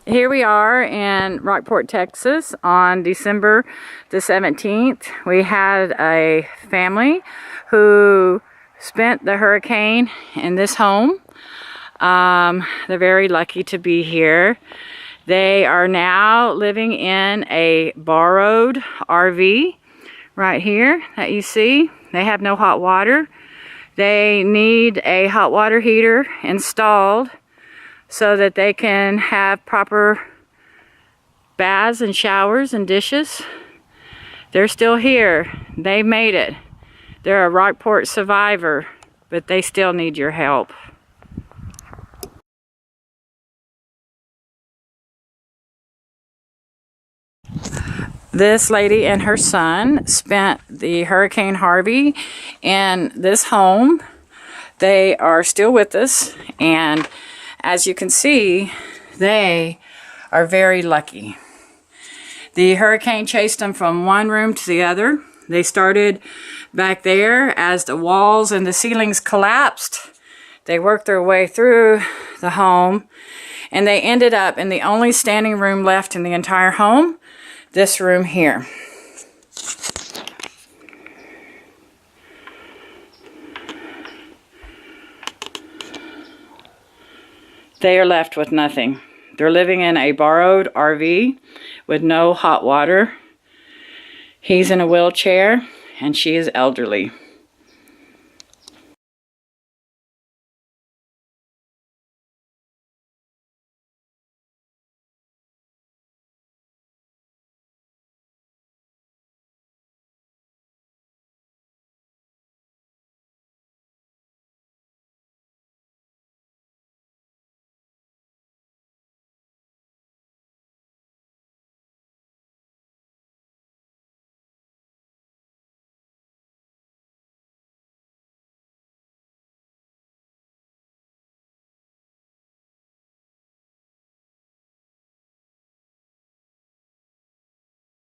Here we are in Rockport, Texas on December the 17th. We had a family who spent the hurricane in this home. They're very lucky to be here. They are now living in a borrowed RV right here that you see. They have no hot water. They need a hot water heater installed so that they can have proper baths and showers and dishes. They're still here. They made it. They're a Rockport survivor, but they still need your help. This lady and her son spent the Hurricane Harvey in this home. They are still with us, and as you can see, they are very lucky. The hurricane chased them from one room to the other. They started back there. As the walls and the ceilings collapsed, they worked their way through the home, and they ended up in the only standing room left in the entire home, this room here. They are left with nothing. They're living in a borrowed RV with no hot water. He's in a wheelchair and she is elderly.